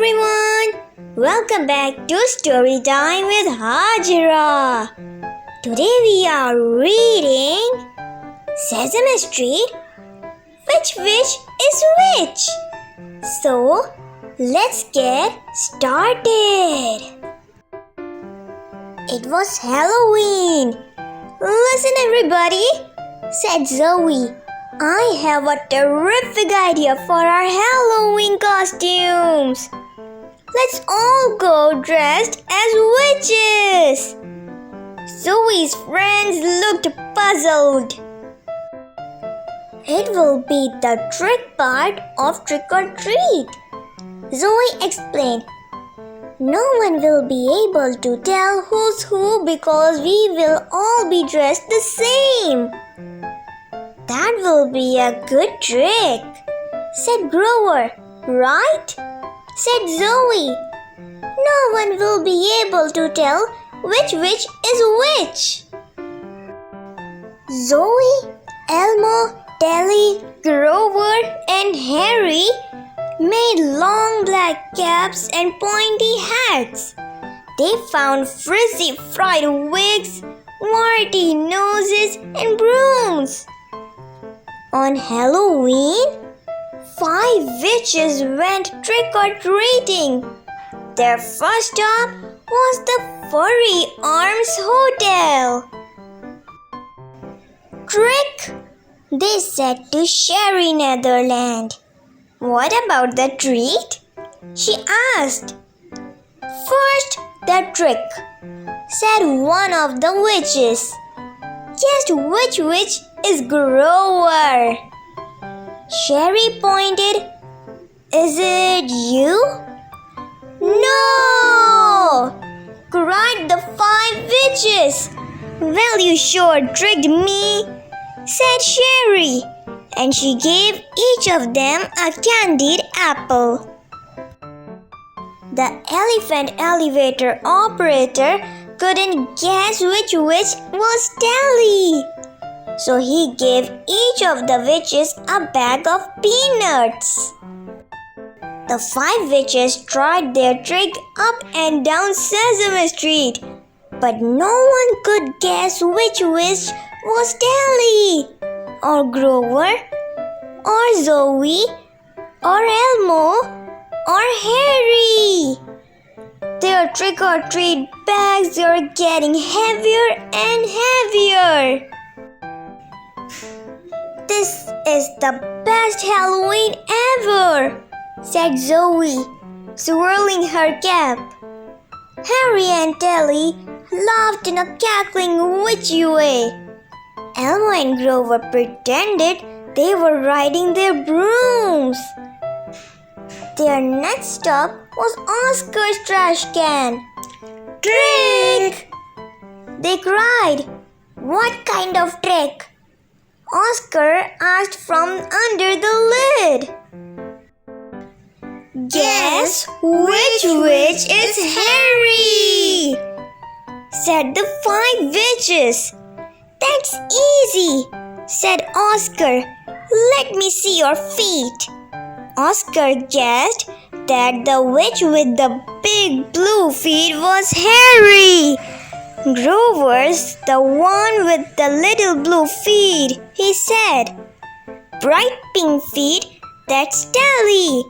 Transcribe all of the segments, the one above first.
everyone! Welcome back to Story Time with Hajira. Today we are reading Sesame Street, Which is which? So, let's get started. It was Halloween. Listen everybody, said Zoe. I have a terrific idea for our Halloween costumes. Let's all go dressed as witches. Zoe's friends looked puzzled. It will be the trick part of trick or treat, Zoe explained. No one will be able to tell who's who because we will all be dressed the same. That will be a good trick, said Grover. Right? Said Zoe. No one will be able to tell which is which. Zoe, Elmo, Telly, Grover, and Harry made long black caps and pointy hats. They found frizzy fried wigs, warty noses, and brooms. On Halloween, 5 witches went trick-or-treating. Their first stop was the Furry Arms Hotel. Trick, they said to Sherry Netherland. What about the treat? She asked. First, the trick, said one of the witches. Guess which witch is Grover? Sherry pointed. Is it you? No! Cried the 5 witches. Well, you sure tricked me, said Sherry, and she gave each of them a candied apple. The elephant elevator operator couldn't guess which witch was Telly. So he gave each of the witches a bag of peanuts. The 5 witches tried their trick up and down Sesame Street, but no one could guess which witch was Telly, or Grover, or Zoe, or Elmo, or Harry. Their trick-or-treat bags are getting heavier and heavier. This is the best Halloween ever, said Zoe, swirling her cap. Harry and Telly laughed in a cackling witchy way. Elmo and Grover pretended they were riding their brooms. Their next stop was Oscar's trash can. Trick! They cried. What kind of trick? Oscar asked from under the lid. Guess which witch is Harry? Said the 5 witches. That's easy, said Oscar. Let me see your feet. Oscar guessed that the witch with the big blue feet was Harry. Grover's the one with the little blue feet, he said. Bright pink feet, that's Telly.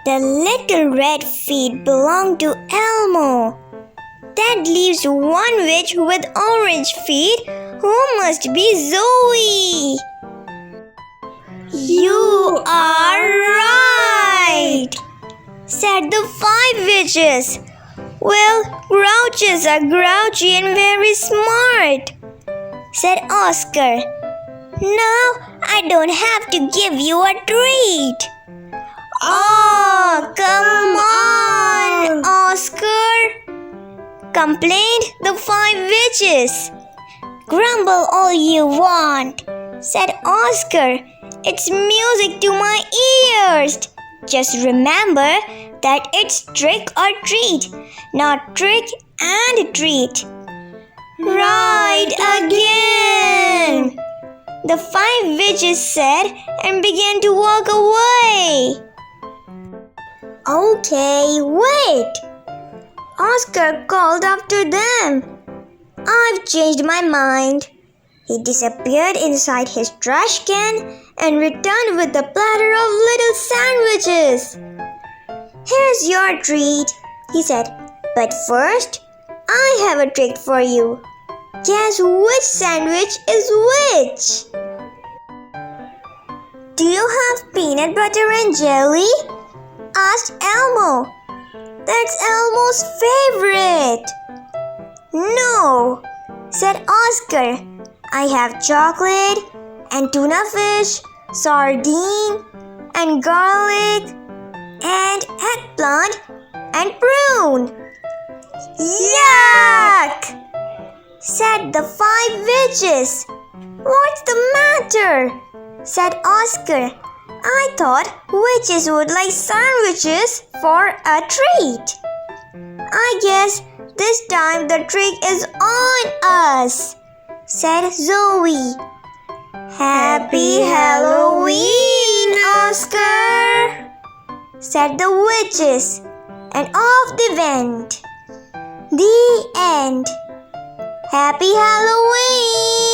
The little red feet belong to Elmo. That leaves one witch with orange feet, who must be Zoe. You are right, said the 5 witches. Well, grouches are grouchy and very smart, said Oscar. Now I don't have to give you a treat. Oh, come on, Oscar, complained the 5 witches. Grumble all you want, said Oscar. It's music to my ears. Just remember that it's trick or treat, not trick and treat. Right again, the 5 witches said and began to walk away. Okay, wait! Oscar called after them. I've changed my mind. He disappeared inside his trash can and returned with a platter of little sandwiches. Here's your treat, he said. But first, I have a trick for you. Guess which sandwich is which? Do you have peanut butter and jelly? Asked Elmo. That's Elmo's favorite. No, said Oscar. I have chocolate and tuna fish, sardine and garlic and eggplant and prune. Yuck! Said the 5 witches. What's the matter? Said Oscar. I thought witches would like sandwiches for a treat. I guess this time the trick is on us, said Zoe. Happy Halloween, Oscar, said the witches, and off they went. The end. Happy Halloween!